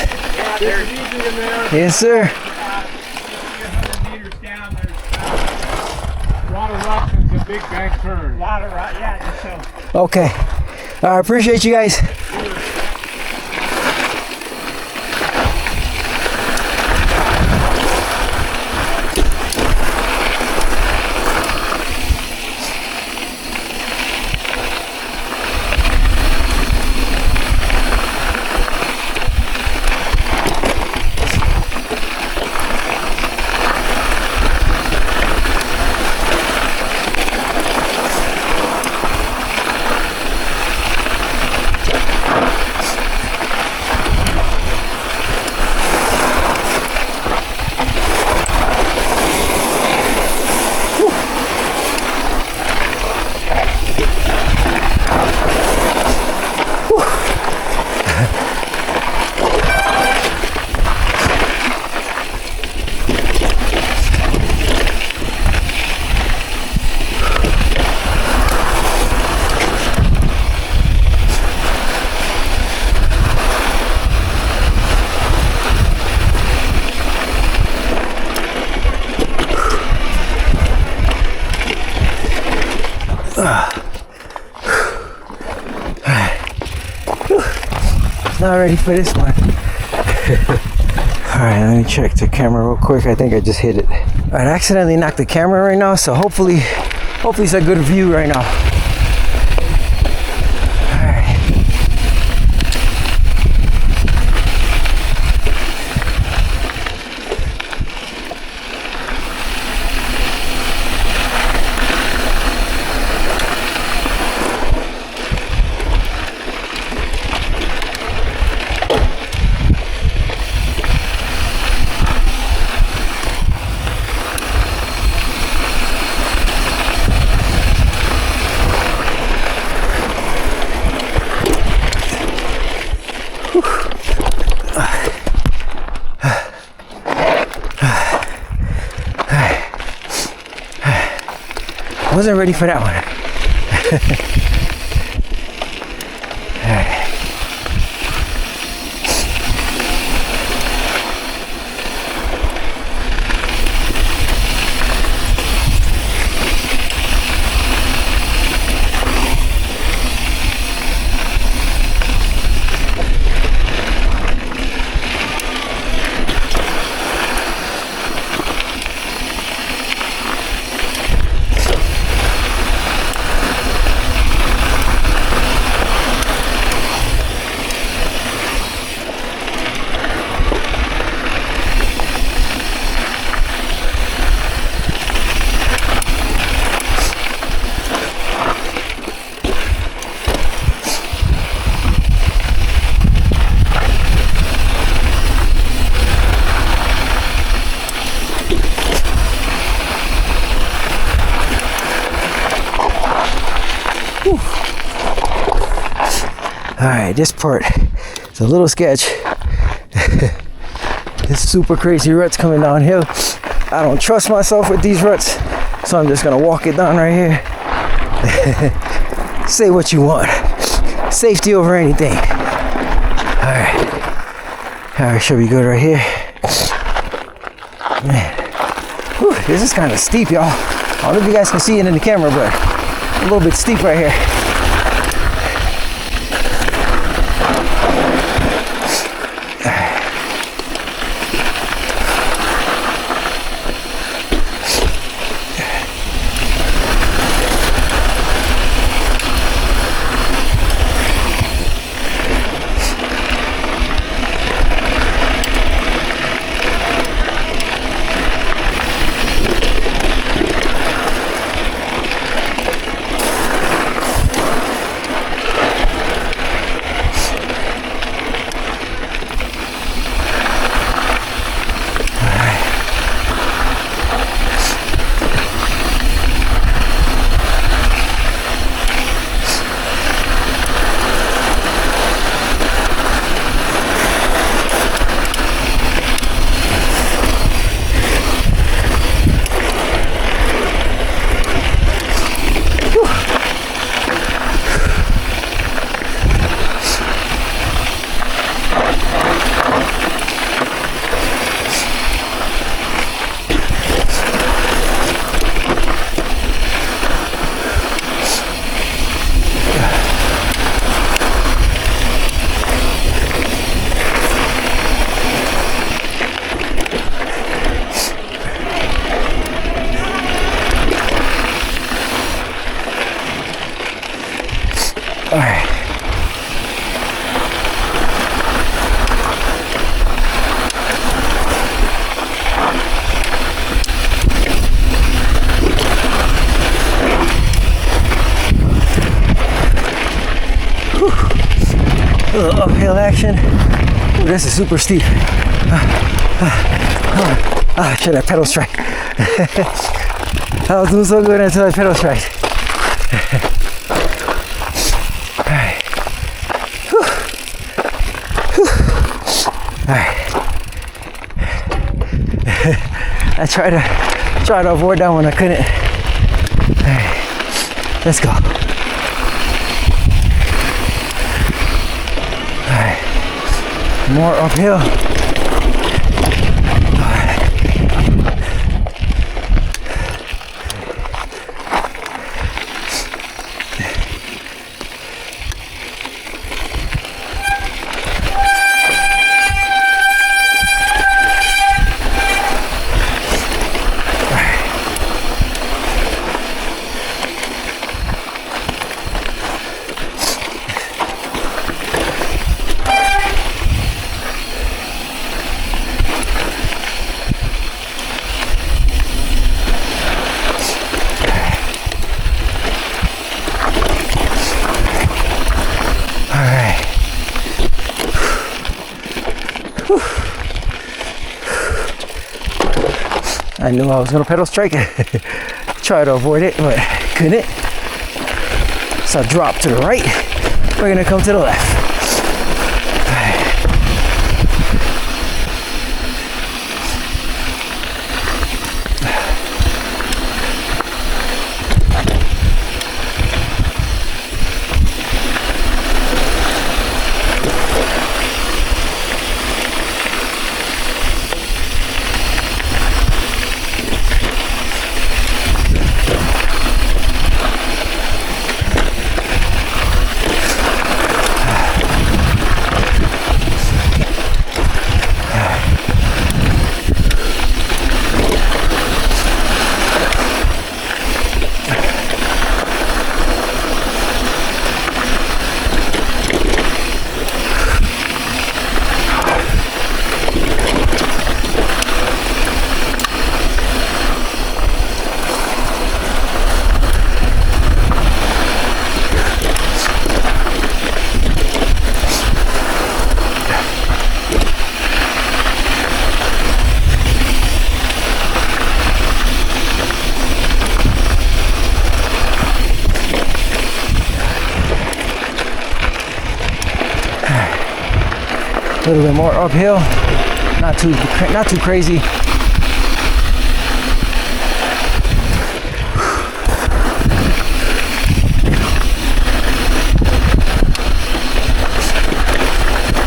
Yes, sir. 100 meters down, there's a lot of rocks and some big bank turns. A lot of rocks, yeah, so. Okay. I appreciate you guys. Not ready for this one. Alright, let me check the camera real quick. I think I just hit it. Alright, I accidentally knocked the camera right now, so hopefully it's a good view right now. Wasn't ready for that one. Alright, this part is a little sketch. This super crazy rut's coming downhill. I don't trust myself with these ruts, so I'm just gonna walk it down right here. Say what you want. Safety over anything. Alright, should be good right here. Man. Whew, this is kind of steep, y'all. I don't know if you guys can see it in the camera, but a little bit steep right here. All right. A little uphill action. Ooh, this is super steep. Shit, that pedal strike. I was doing so good until I pedal strike. Alright. Alright. I tried to avoid that one, I couldn't. Alright. Let's go. Alright. More uphill. I knew I was gonna pedal strike it. Try to avoid it, but couldn't. So I dropped to the right. We're gonna come to the left. A little bit more uphill, not too crazy.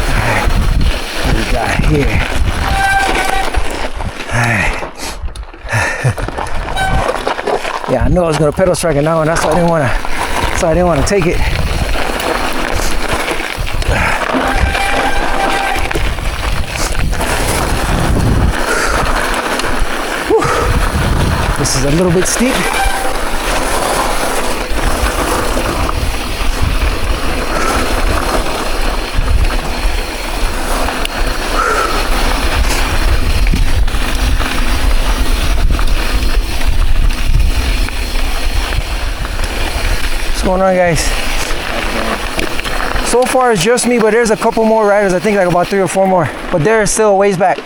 Alright, what we got here? Alright. Yeah, I know I was gonna pedal strike it now, and that's why I didn't wanna take it. This is a little bit steep. What's going on, guys? So far it's just me, but there's a couple more riders. I think like about 3 or 4 more, but they're still a ways back.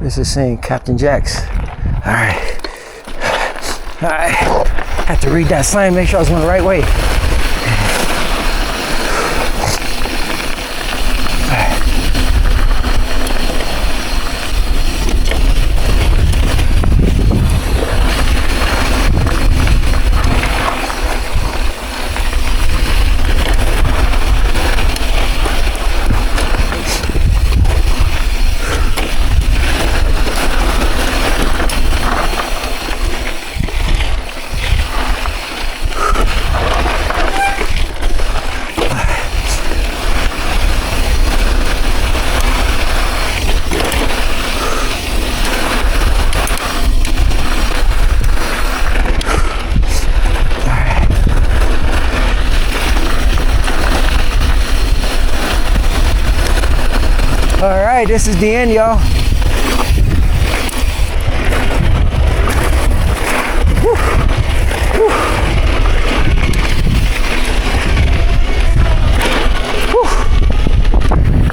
This is saying Captain Jack's. Alright. Alright. Had to read that sign, make sure I was going the right way. right, this is the end, y'all.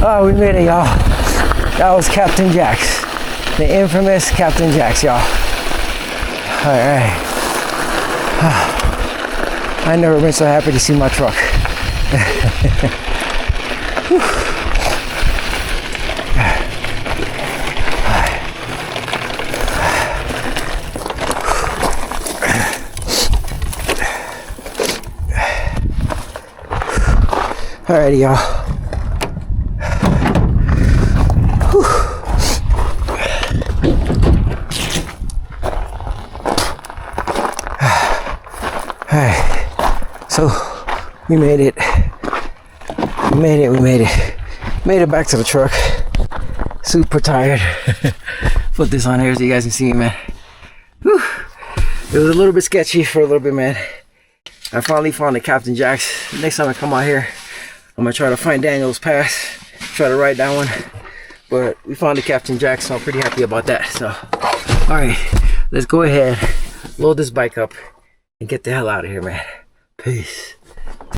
Oh, we made it, y'all. That was Captain Jack's. The infamous Captain Jack's, y'all. Alright. I've never been so happy to see my truck. Alrighty, y'all. Alright, so we made it. We made it back to the truck. Super tired. Put this on here so you guys can see, man. Whew. It was a little bit sketchy for a little bit, man. I finally found the Captain Jack's. Next time I come out here, I'm gonna try to find Daniel's Pass, try to ride that one. But we found the Captain Jack's, so I'm pretty happy about that. So, all right, let's go ahead, load this bike up, and get the hell out of here, man. Peace.